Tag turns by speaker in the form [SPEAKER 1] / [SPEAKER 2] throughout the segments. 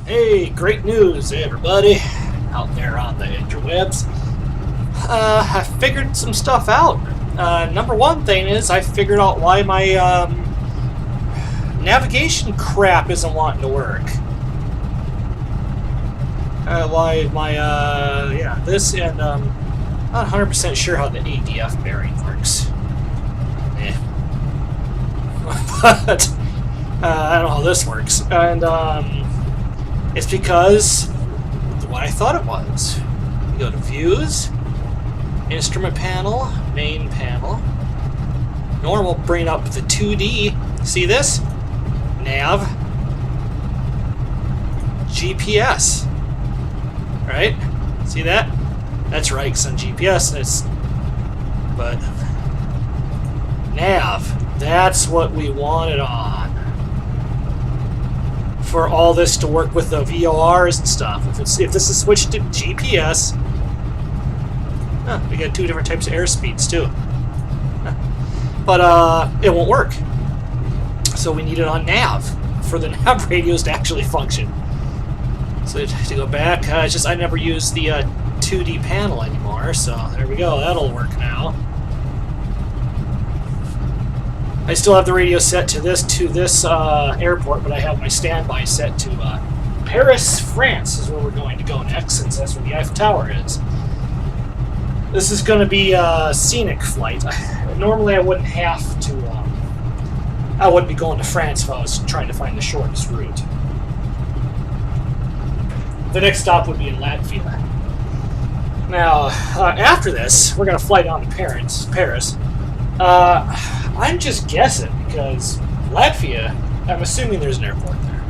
[SPEAKER 1] Hey, great news, everybody out there on the interwebs. I figured some stuff out. Number one thing is I figured out why my navigation crap isn't wanting to work. Why my, yeah, this and, not 100% sure how the ADF bearing works. But, I don't know how this works. And, it's because what I thought it was. You go to Views, Instrument Panel, Main Panel. Normal bring up the 2D. See this? Nav. GPS. Right? See that? That's right, because on GPS it's... But... Nav. That's what we wanted on. For all this to work with the VORs and stuff. If this is switched to GPS, we got two different types of airspeeds too. But it won't work. So we need it on nav for the nav radios to actually function. So to go back, it's just I never use the 2D panel anymore. So there we go. That'll work now. I still have the radio set to this airport, but I have my standby set to Paris, France is where we're going to go next, since that's where the Eiffel Tower is. This is going to be a scenic flight. Normally I wouldn't have to, I wouldn't be going to France if I was trying to find the shortest route. The next stop would be in Latvia. Now, after this, we're going to fly down to Paris. I'm just guessing, because Latvia, I'm assuming there's an airport there.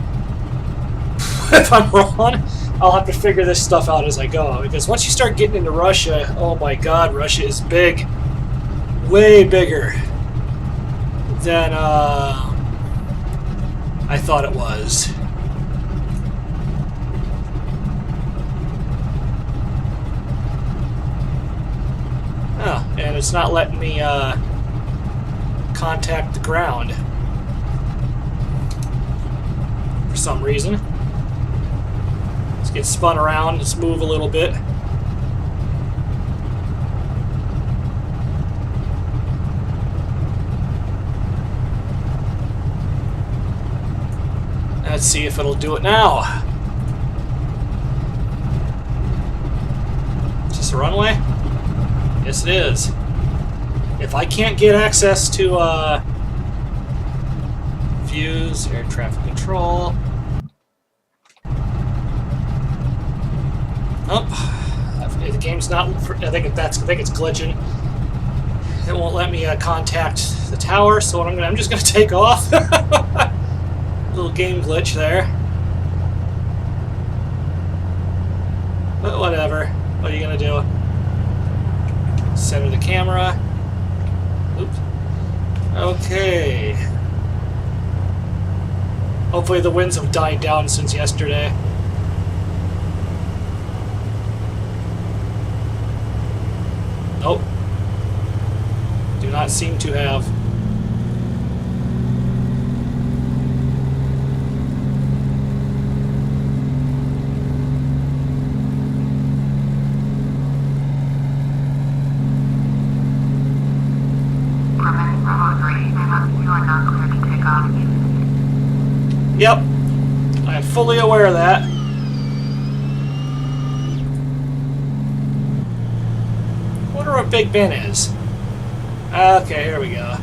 [SPEAKER 1] If I'm wrong, I'll have to figure this stuff out as I go, because once you start getting into Russia, oh my god, Russia is big. Way bigger than I thought it was. Oh, and it's not letting me contact the ground for some reason. Let's get spun around, let's move a little bit. Let's see if it'll do it now. Is this a runway? Yes, it is. If I can't get access to Views, air traffic control. Oh, the game's not. I think it's glitching. It won't let me contact the tower. So what I'm just gonna take off. Little game glitch there. But whatever. What are you gonna do? Center the camera. Oops. Okay. Hopefully the winds have died down since yesterday. Nope. Do not seem to have. Yep, I'm fully aware of that. I wonder what Big Ben is. Okay, here we go.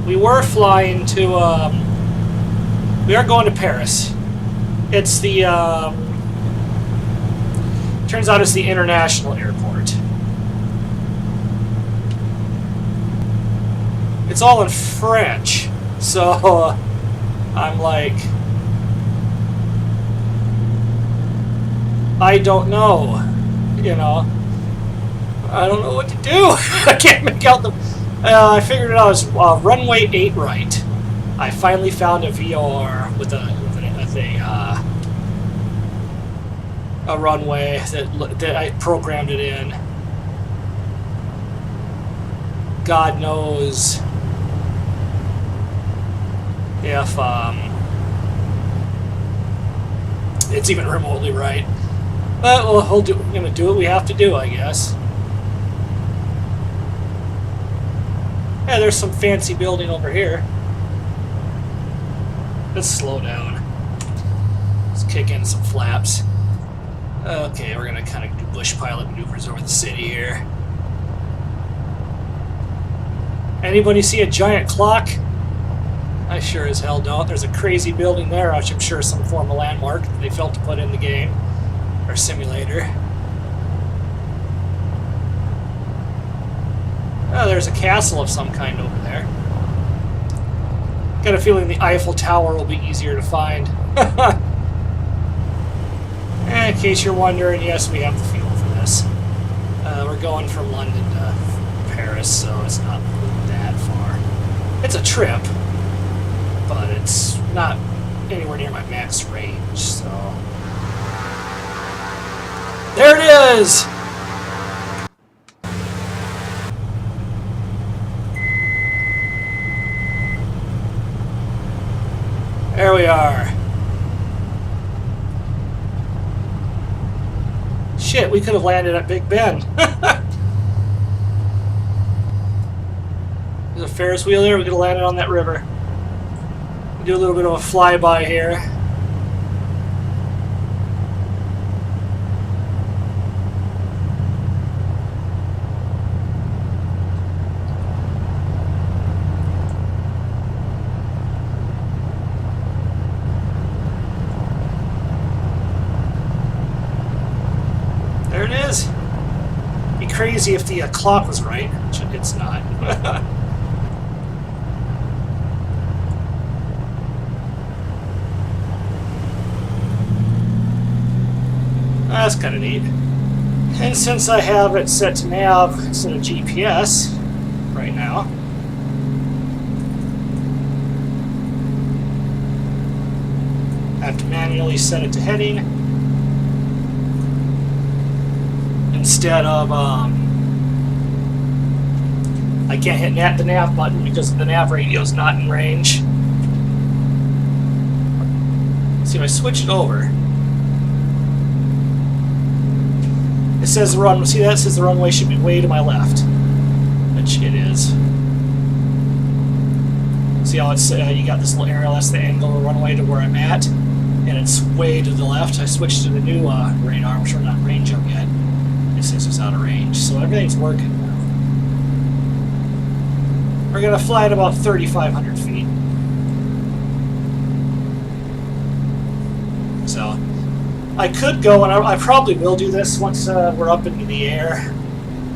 [SPEAKER 1] We were flying to, we are going to Paris. It's the, turns out it's the international airport. It's all in French, so I'm like, I don't know, you know. I don't know what to do. I can't make out the... I figured it out as runway 8 right. I finally found a VOR with a runway that I programmed it in. God knows if it's even remotely right. But we're going to do what we have to do, I guess. Yeah, there's some fancy building over here. Let's slow down. Let's kick in some flaps. Okay, we're going to kind of do bush pilot maneuvers over the city here. Anybody see a giant clock? I sure as hell don't. There's a crazy building there, which I'm sure is some form of landmark that they felt to put in the game. Or simulator. Oh, there's a castle of some kind over there. Got a feeling the Eiffel Tower will be easier to find. In case you're wondering, yes, we have the fuel for this. We're going from London to Paris, so it's not that far. It's a trip, but it's not anywhere near my max range, so... There it is! There we are. Shit, we could have landed at Big Ben. There's a Ferris wheel there, we could have landed on that river. Do a little bit of a flyby here. There it is. Be crazy if the clock was right, which it's not. That's kind of neat. And since I have it set to nav instead of GPS right now, I have to manually set it to heading instead of I can't hit the nav button because the nav radio is not in range. See if I switch it over. It says the runway. See that? It says the runway should be way to my left, which it is. See how it's you got this little arrow, that's the angle of the runway to where I'm at, and it's way to the left. I switched to the new radar, which we're not in range of yet. It says it's out of range, so everything's working now. We're gonna fly at about 3,500 feet. So. I could go, and I probably will do this once we're up into the air.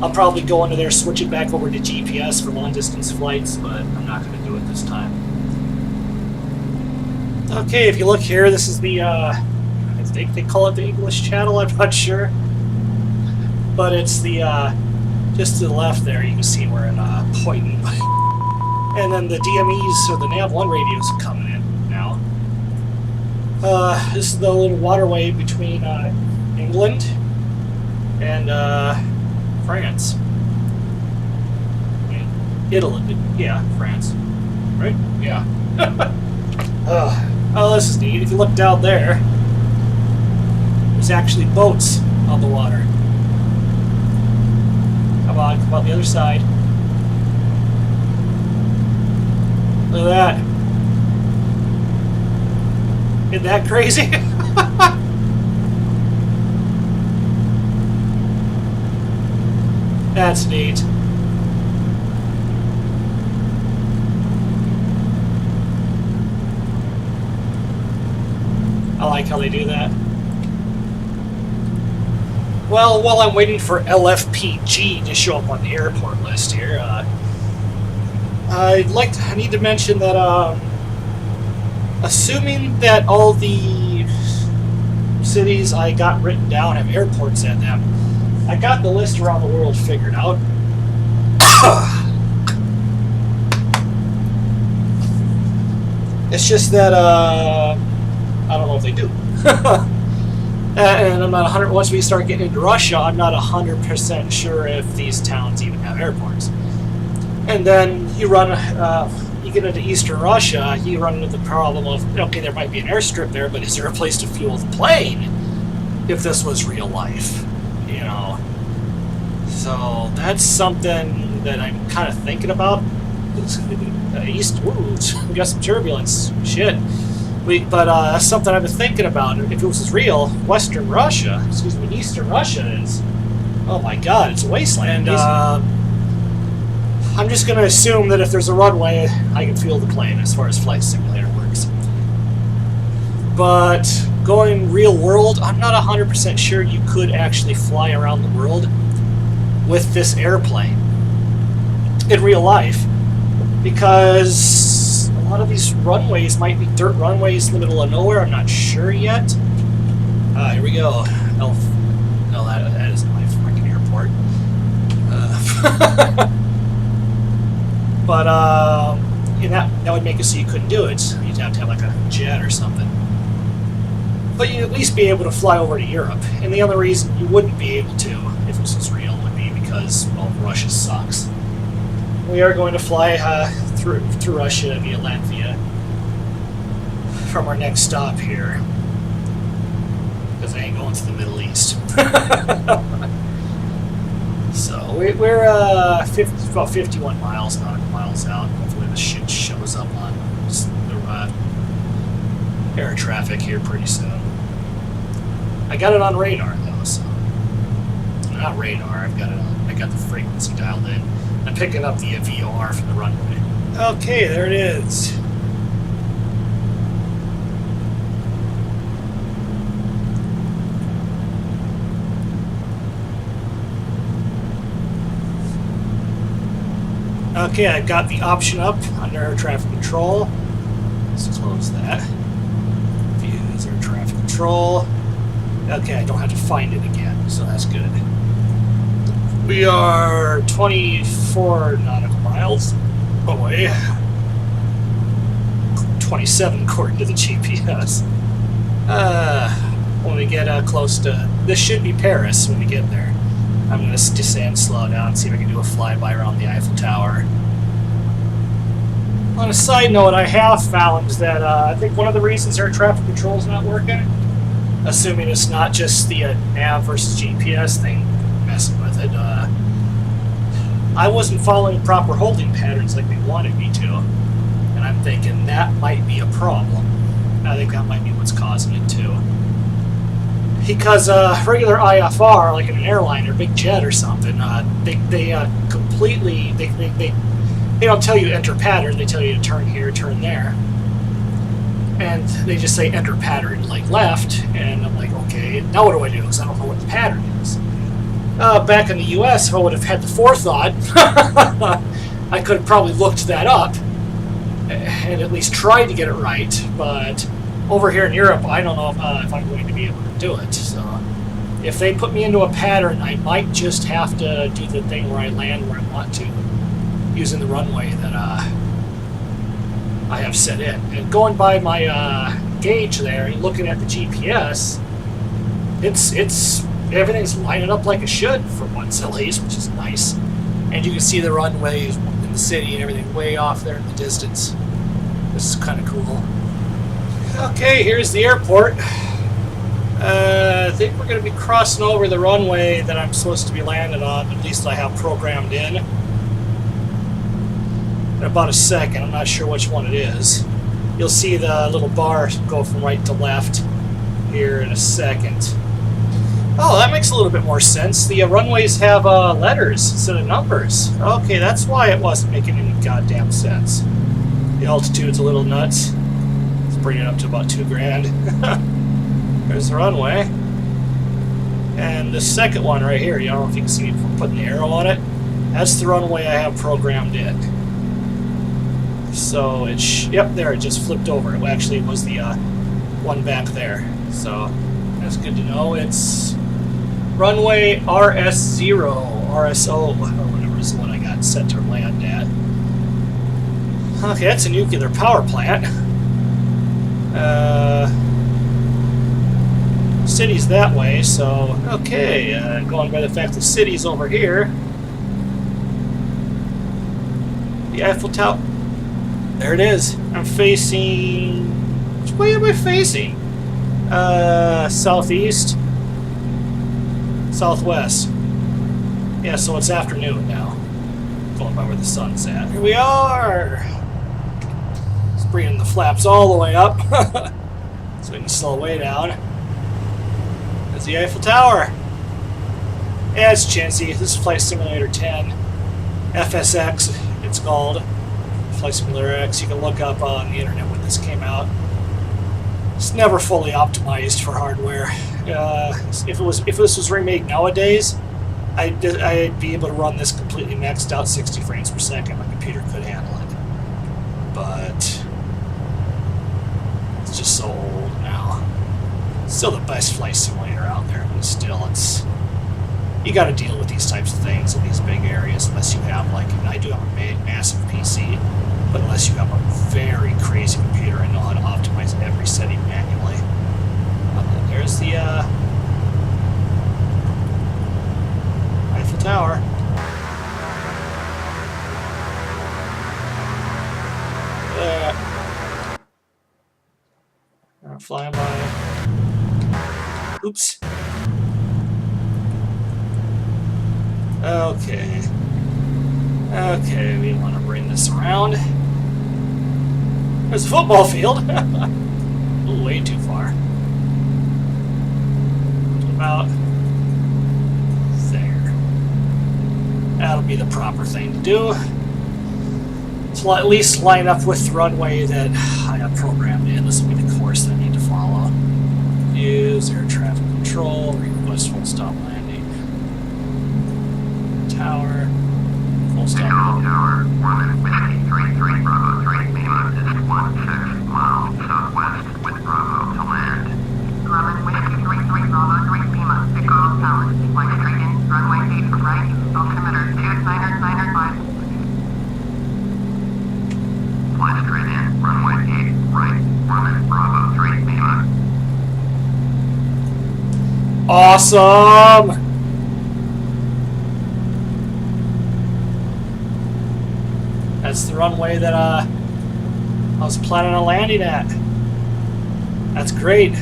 [SPEAKER 1] I'll probably go into there, switch it back over to GPS for long-distance flights, but I'm not going to do it this time. Okay, if you look here, this is the, I think they call it the English channel, I'm not sure. But it's the, just to the left there, you can see where it's pointing. And then the DMEs, or the Nav1 radios, are coming in now. This is the little waterway between England and France. Italy, yeah, France, right? Yeah. Oh, this is neat. If you look down there, there's actually boats on the water. Come on the other side. Look at that. Isn't that crazy? That's neat. I like how they do that. Well, while I'm waiting for LFPG to show up on the airport list here, I need to mention that assuming that all the cities I got written down have airports in them, I got the list around the world figured out. It's just that I don't know if they do. And I'm not 100. Once we start getting into Russia, I'm not 100% sure if these towns even have airports. And then you you get into Eastern Russia, you run into the problem of, okay, there might be an airstrip there, but is there a place to fuel the plane if this was real life? You know? So that's something that I'm kind of thinking about. Ooh, we got some turbulence. Shit. But that's something I've been thinking about. If it was real, Eastern Russia is, oh my god, it's a wasteland. And I'm just going to assume that if there's a runway, I can fuel the plane as far as Flight Simulator works. But going real world, I'm not 100% sure you could actually fly around the world with this airplane in real life, because a lot of these runways might be dirt runways in the middle of nowhere. I'm not sure yet. Here we go. No, that isn't my freaking airport. But that would make it so you couldn't do it. So you'd have to have like a jet or something. But you'd at least be able to fly over to Europe. And the only reason you wouldn't be able to, if this was real, would be because, well, Russia sucks. We are going to fly through Russia via Latvia from our next stop here, because I ain't going to the Middle East. So we're about 51 nautical miles out. Hopefully this shit shows up on the air traffic here pretty soon. I got it on radar though, so not radar. I got the frequency dialed in. I'm picking up the VOR from the runway. Okay, there it is. Okay, I've got the option up under air traffic control. Let's close that. Views air traffic control. Okay, I don't have to find it again, so that's good. We are 24 nautical miles away. 27 according to the GPS. When we get close to... This should be Paris when we get there. I'm going to descend, slow down, and see if I can do a flyby around the Eiffel Tower. On a side note, I have found that I think one of the reasons air traffic control is not working, assuming it's not just the nav versus GPS thing messing with it, I wasn't following proper holding patterns like they wanted me to, and I'm thinking that might be a problem. I think that might be what's causing it too. Because regular IFR, like in an airline or big jet or something, they completely they don't tell you to enter pattern. They tell you to turn here, turn there, and they just say enter pattern like left. And I'm like, okay, now what do I do? Because I don't know what the pattern is. Back in the U.S., if I would have had the forethought, I could have probably looked that up and at least tried to get it right. But over here in Europe, I don't know if I'm going to be able to do it. So if they put me into a pattern, I might just have to do the thing where I land where I want to, using the runway that I have set in. And going by my gauge there and looking at the GPS, it's everything's lining up like it should for once at least, which is nice. And you can see the runways in the city and everything way off there in the distance. This is kind of cool. Okay, here's the airport. I think we're going to be crossing over the runway that I'm supposed to be landing on, at least I have programmed in about a second. I'm not sure which one it is. You'll see the little bar go from right to left here in a second. Oh, that makes a little bit more sense. The runways have letters instead of numbers. Okay, that's why it wasn't making any goddamn sense. The altitude's a little nuts. Let's bring it up to about 2 grand. There's the runway. And the second one right here, I don't know if you can see me putting the arrow on it. That's the runway I have programmed in. So it's, yep, there, it just flipped over. It actually was the one back there. So that's good to know. It's runway RS0, RSO, or whatever is the one I got set to land at. Okay, that's a nuclear power plant. City's that way, so okay, going by the fact the city's over here. The Eiffel Tower. There it is. I'm facing... Which way am I facing? Southeast? Southwest. Yeah, so it's afternoon now. Going by where the sun's at. Here we are! Just bringing the flaps all the way up. So we can slow way down. There's the Eiffel Tower. Yeah, it's chintzy. This is Flight Simulator 10. FSX, it's called. Flight Simulator X. You can look up on the internet when this came out. It's never fully optimized for hardware. If this was remade nowadays, I'd be able to run this completely maxed out 60 frames per second. My computer could handle it. But it's just so old now. It's still the best flight simulator out there, but still, you got to deal with these types of things in these big areas unless you have, like, and I do have a massive PC, but unless you have a very crazy computer and know how to optimize every setting manually. There's the Eiffel Tower. Flying by. Oops. Okay. Okay, we want to bring this around. There's a football field. Ooh, way too far. About there. That'll be the proper thing to do. To at least line up with the runway that I have programmed in. This will be the course that I need to follow. Use air traffic control. Request full stop landing. Tower. Full stop.
[SPEAKER 2] Tower 1-Whiskey-33 Bravo 3 Lima is 16 miles southwest with Bravo to land. Grumman Whiskey-33 Bravo 3 Lima, Echo Tower, fly straight in, runway 8 for right, altimeter 2995. Fly straight in, runway 8 right, Grumman Bravo 3 Lima.
[SPEAKER 1] Awesome! That's the runway that I was planning on landing at. That's great.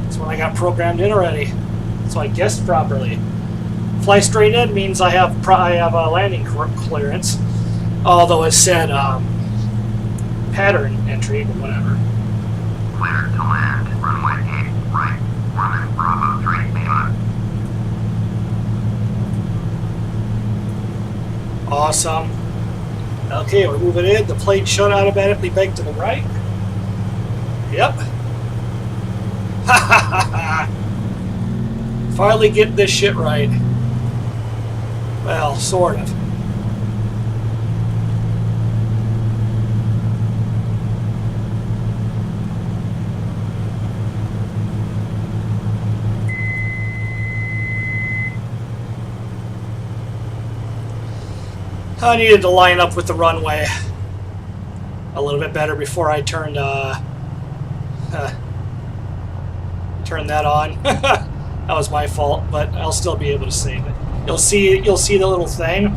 [SPEAKER 1] That's what I got programmed in already. So I guessed properly. Fly straight in means I have a landing clearance. Although it said pattern entry, but whatever.
[SPEAKER 2] Cleared to land, runway 8 right, Grumman Bravo 3 Lima.
[SPEAKER 1] Awesome. Okay, we're moving in. The plane should automatically bank to the right. Yep. Ha ha ha ha! Finally getting this shit right. Well, sort of. I needed to line up with the runway a little bit better before I turned that on. That was my fault, but I'll still be able to save it. You'll see the little thing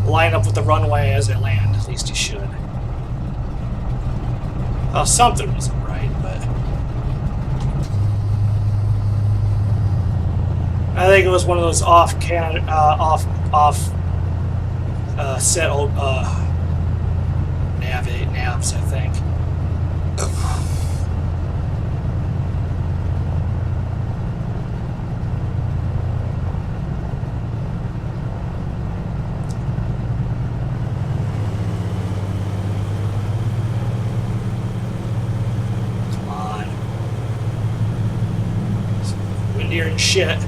[SPEAKER 1] line up with the runway as I land. At least you should. Oh, something wasn't right, but I think it was one of those off set old navs, I think. Come on. It's windier than shit.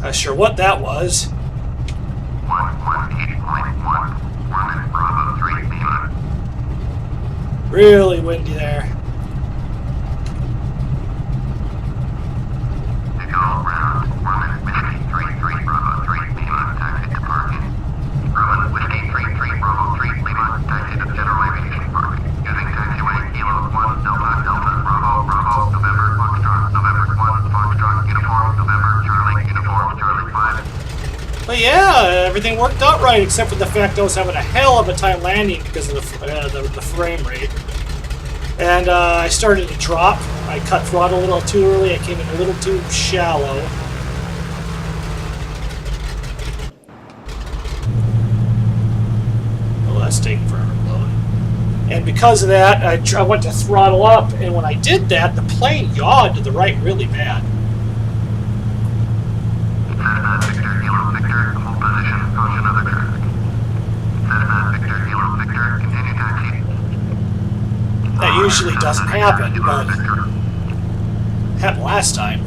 [SPEAKER 1] Not sure what that was.
[SPEAKER 2] 118.1, Grumman Bravo 3 Lima.
[SPEAKER 1] Really windy there.
[SPEAKER 2] Echo ground, Grumman Whiskey-33 Bravo 3 Lima.
[SPEAKER 1] But yeah, everything worked out right, except for the fact I was having a hell of a time landing because of the frame rate. And I started to drop. I cut throttle a little too early. I came in a little too shallow. Oh, that's taking forever to load. And because of that, I went to throttle up, and when I did that, the plane yawed to the right really bad.
[SPEAKER 2] Victor, Kilo Victor, hold position, approach another traffic. Victor, Kilo Victor, continue taxi.
[SPEAKER 1] That usually doesn't happen, but it happened last time.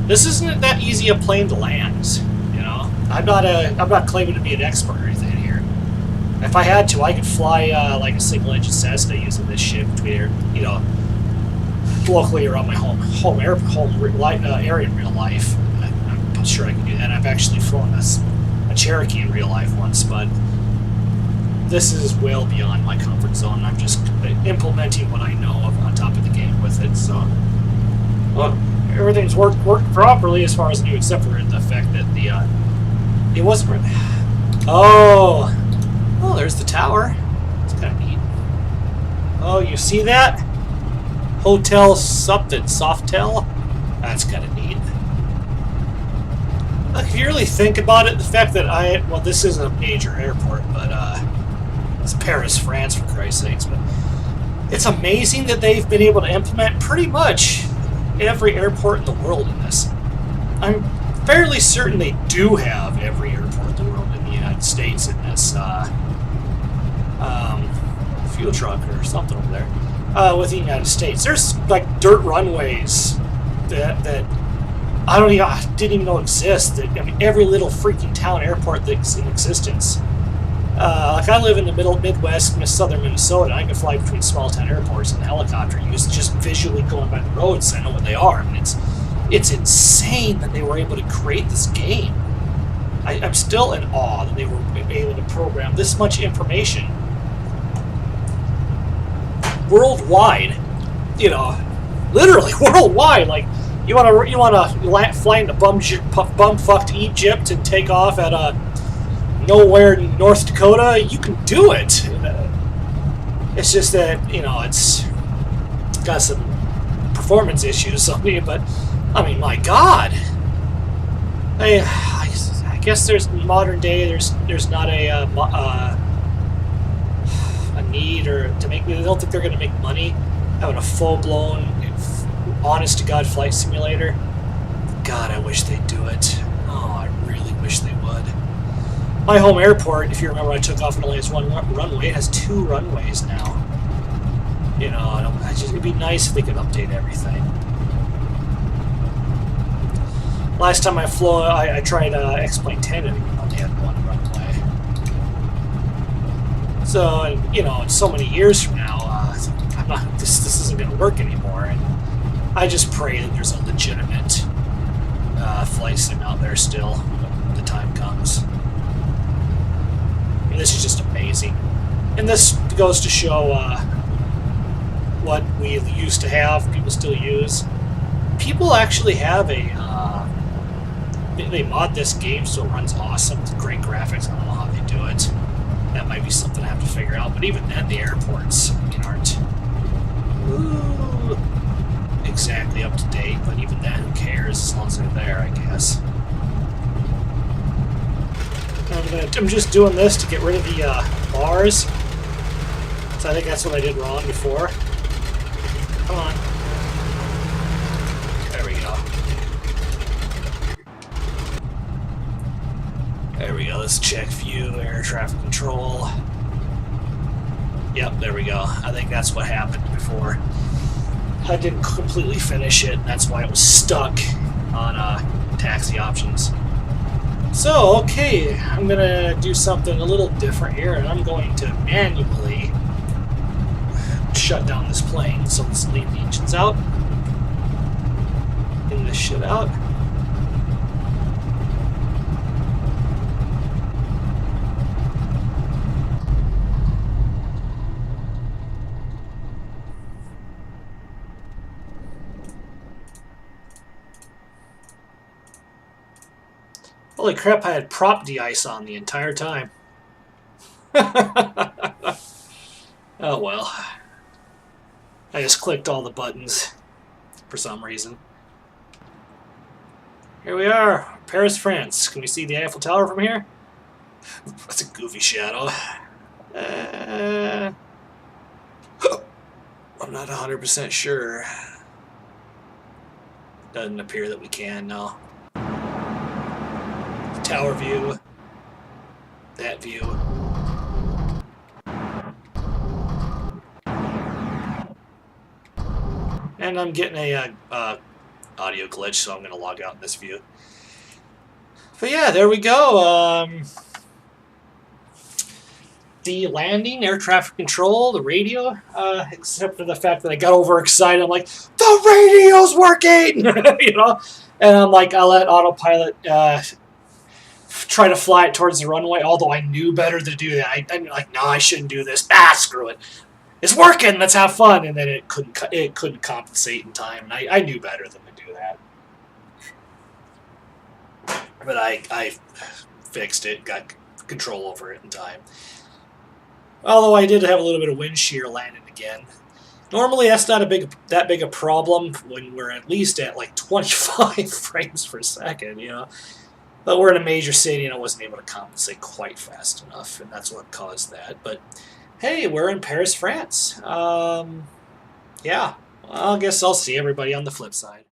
[SPEAKER 1] This isn't that easy a plane to land, you know. I'm not claiming to be an expert or anything here. If I had to, I could fly like a single-engine Cessna using this shit between, you know, locally around my home area in real life. I'm sure I can do that. I've actually flown a Cherokee in real life once, but this is well beyond my comfort zone. I'm just implementing what I know on top of the game with it. So, well, everything's worked properly as far as I knew, except for the fact that it wasn't really. Oh, there's the tower. It's kind of neat. Oh, you see that? Hotel something, Softel? That's kind of neat. Look, if you really think about it, the fact that well, this isn't a major airport, but it's Paris, France, for Christ's sakes, but it's amazing that they've been able to implement pretty much every airport in the world in this. I'm fairly certain they do have every airport in the world in the United States in this fuel truck or something over there. With the United States, there's like dirt runways that I didn't even know exist. I mean, every little freaking town airport that's in existence. Like I live in the Midwest, southern Minnesota. I can fly between small town airports in a helicopter. Just visually going by the roads, I know what they are. I mean, it's insane that they were able to create this game. I'm still in awe that they were able to program this much information worldwide, you know, literally worldwide. Like, you want to fly into bumfucked Egypt and take off at nowhere in North Dakota, you can do it. It's just that, you know, it's got some performance issues on me, but I mean, my God, I guess there's modern day. There's not a need or to make. I don't think they're going to make money having a full-blown, honest-to-God flight simulator. God, I wish they'd do it. Oh, I really wish they would. My home airport, if you remember, I took off and only has one runway. It has 2 runways now. You know, it'd be nice if they could update everything. Last time I flew, I tried X-Plane 10 and it only had 1 runway. So, you know, so many years from now, this isn't going to work anymore. And I just pray that there's a legitimate flight sim out there still when the time comes. I mean, this is just amazing. And this goes to show what we used to have, people still use. People actually have they mod this game so it runs awesome with great graphics. I don't know how they do it. That might be something I have to figure out. But even then, the airports aren't exactly up to date. But even then, who cares as long as they're there, I guess. I'm just doing this to get rid of the bars. So I think that's what I did wrong before. Come on. There we go. There we go. Let's check view, air traffic control. Yep, there we go. I think that's what happened before. I didn't completely finish it, and that's why it was stuck on taxi options. So, okay, I'm going to do something a little different here, and I'm going to manually shut down this plane. So let's leave the engines out. Get this shit out. Holy crap, I had prop de-ice on the entire time. Oh well. I just clicked all the buttons for some reason. Here we are, Paris, France. Can we see the Eiffel Tower from here? That's a goofy shadow. I'm not 100% sure. Doesn't appear that we can, no. Tower view. That view. And I'm getting a audio glitch, so I'm going to log out in this view. But yeah, there we go. The landing, air traffic control, the radio, except for the fact that I got overexcited. I'm like, the radio's working! You know? And I'm like, I let autopilot try to fly it towards the runway, although I knew better to do that. I'm like, no, I shouldn't do this. Ah, screw it. It's working. Let's have fun. And then it couldn't compensate in time. And I knew better than to do that. But I fixed it, got control over it in time. Although I did have a little bit of wind shear landing again. Normally that's not that big a problem when we're at least at like 25 frames per second, you know. But we're in a major city and I wasn't able to compensate quite fast enough, and that's what caused that. But hey, we're in Paris, France. Yeah, well, I guess I'll see everybody on the flip side.